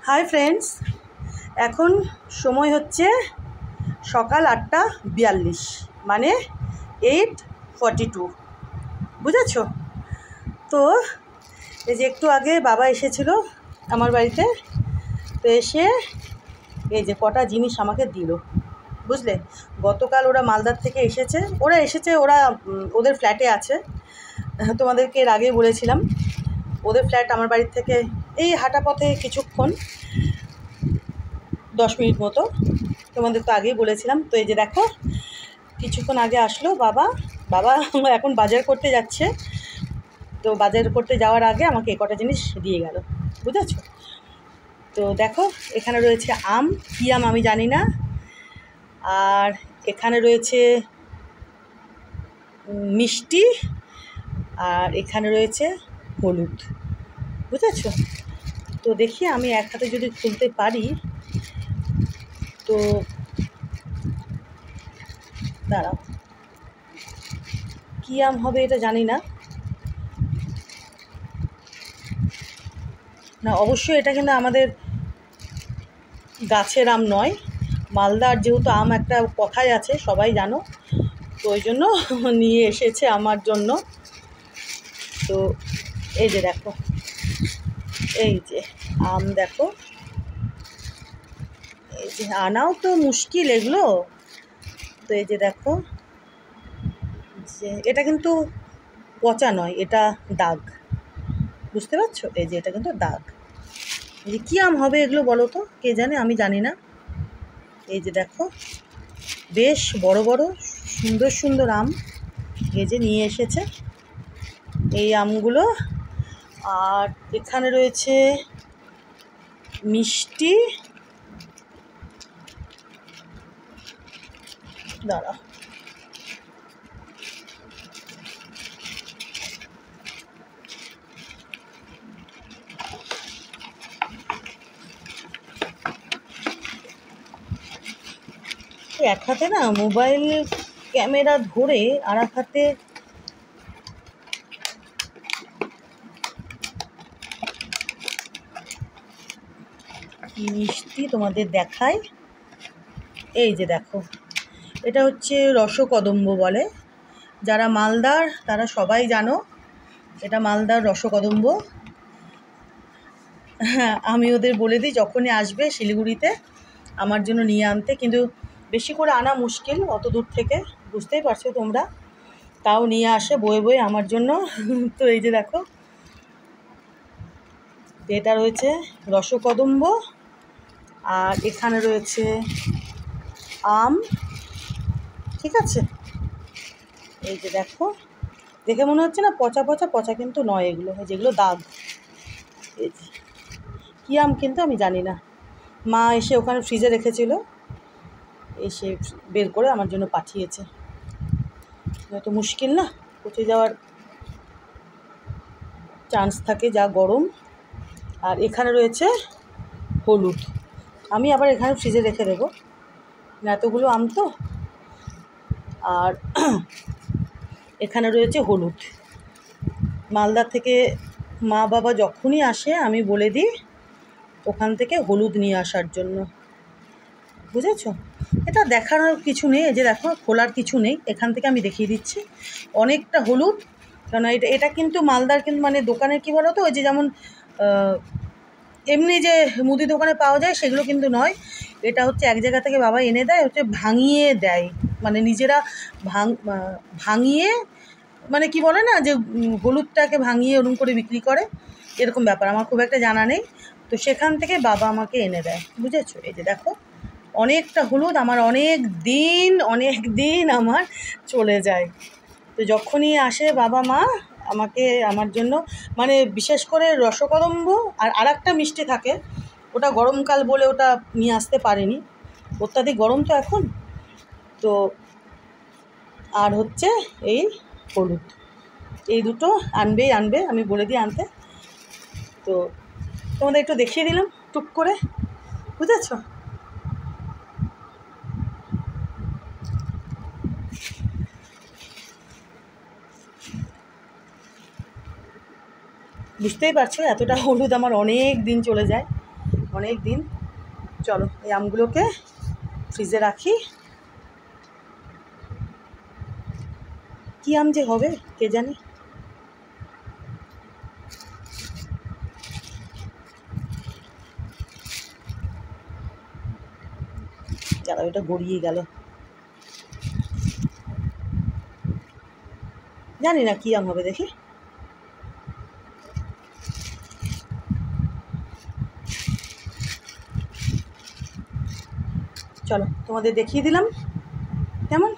Hi friends, এখন সময় হচ্ছে সকাল 8:42, মানে 8:42, বুঝেছ? তো এই যে একটু আগে বাবা এসেছিল আমার বাড়িতে, তো এসে এই যে কটা জিনিস আমাকে দিল, বুঝলে। গতকাল ওরা মালদার থেকে এসেছে, ওরা ওদের ফ্ল্যাটে আছে। তোমাদেরকে এর আগেই বলেছিলাম, ওদের ফ্ল্যাট আমার বাড়ির থেকে এই হাঁটা পথে কিছুক্ষণ, 10 মিনিট মতো। তোমাদের তো আগেই বলেছিলাম। তো এই যে দেখো, কিছুক্ষণ আগে আসলো বাবা এখন বাজার করতে যাচ্ছে। তো বাজার করতে যাওয়ার আগে আমাকে কটা জিনিস দিয়ে গেল, বুঝেছ? তো দেখো, এখানে রয়েছে আম, কী আম আমি জানি না। আর এখানে রয়েছে মিষ্টি, আর এখানে রয়েছে হলুদ, বুঝেছ? তো দেখি আমি এক হাতে যদি খুলতে পারি তো দাঁড়াও, কী আম হবে এটা জানি না। না, অবশ্যই এটা কিন্তু আমাদের গাছের আম নয়। মালদার যেহেতু আম একটা কথাই আছে, সবাই জানো, তো ওই জন্য নিয়ে এসেছে আমার জন্য। তো এই যে দেখো, এই যে আম দেখো, এই যে আনাও তো মুশকিল এগুলো। তো এই যে দেখো, যে এটা কিন্তু পচা নয়, এটা দাগ, বুঝতে পারছো? এই যে এটা কিন্তু দাগ। এই যে কী আম হবে এগুলো বলো তো, কে জানে, আমি জানি না। এই যে দেখো, বেশ বড় বড় সুন্দর সুন্দর আম এই যে নিয়ে এসেছে, এই আমগুলো। আর এখানে রয়েছে মিষ্টি, দাঁড়া, এক হাতে না মোবাইল ক্যামেরা ধরে আর এক হাতে কি মিষ্টি তোমাদের দেখাই। এই যে দেখো, এটা হচ্ছে রসকদম্ব বলে, যারা মালদার তারা সবাই জানো, এটা মালদার রসকদম্ব। হ্যাঁ, আমি ওদের বলে দিই যখনই আসবে শিলিগুড়িতে আমার জন্য নিয়ে আনতে, কিন্তু বেশি করে আনা মুশকিল অত দূর থেকে, বুঝতেই পারছো তোমরা। তাও নিয়ে আসে বয়ে বয়ে আমার জন্য। তো এই যে দেখো, এটা রয়েছে রসকদম্ব, আর এখানে রয়েছে আম, ঠিক আছে? এই যে দেখো, দেখে মনে হচ্ছে না পচা পচা, পচা কিন্তু নয় এগুলো, যেগুলো দাগ। এই যে কী আম কিন্তু আমি জানি না, মা এসে ওখানে ফ্রিজে রেখেছিল, এসে বের করে আমার জন্য পাঠিয়েছে। এত মুশকিল না, পচে যাওয়ার চান্স থাকে, যা গরম। আর এখানে রয়েছে হলুদ, আমি আবার এখানে ফ্রিজে রেখে দেবো, এতগুলো আম তো। আর এখানে রয়েছে হলুদ, মালদা থেকে মা বাবা যখনই আসে আমি বলে দিই ওখান থেকে হলুদ নিয়ে আসার জন্য, বুঝেছ? এটা দেখানোর কিছু নেই, এই যে দেখো, খোলার কিছু নেই, এখান থেকে আমি দেখিয়ে দিচ্ছি অনেকটা হলুদ। কারণ এটা কিন্তু মালদার, কিন্তু মানে দোকানের কী বলো তো, ওই যে যেমন এমনি যে মুদি দোকানে পাওয়া যায় সেগুলো কিন্তু নয়, এটা হচ্ছে এক জায়গা থেকে বাবা এনে দেয়, হচ্ছে ভাঙিয়ে দেয়, মানে নিজেরা ভাঙিয়ে, মানে কি বলে না যে হলুদটাকে ভাঙিয়ে ওরকম করে বিক্রি করে, এরকম ব্যাপার, আমার খুব একটা জানা নেই। তো সেখান থেকে বাবা আমাকে এনে দেয়, বুঝেছো? এই যে দেখো, অনেকটা হলুদ, আমার অনেক দিন আমার চলে যায়। তো যখনই আসে বাবা মা আমাকে, আমার জন্য, মানে বিশেষ করে রসকদম্ব আর একটা মিষ্টি থাকে, ওটা গরমকাল বলে ওটা নিয়ে আসতে পারিনি, অত্যাধিক গরম তো এখন। তো আর হচ্ছে এই হলুদ, এই দুটো আনবে, আমি বলে দিই আনতে। তো তোমাদের একটু দেখিয়ে দিলাম টুক করে, বুঝেছো? বুঝতেই পারছো এতটা হলুদ আমার অনেক দিন চলে যায়। অনেক দিন। চলো এই আমগুলোকে ফ্রিজে রাখি। কী আম যে হবে কে জানে। যারা এটা গড়িয়ে গেল, জানি না কী আম হবে, দেখি। চলো তোমাদের দেখিয়ে দিলাম কেমন।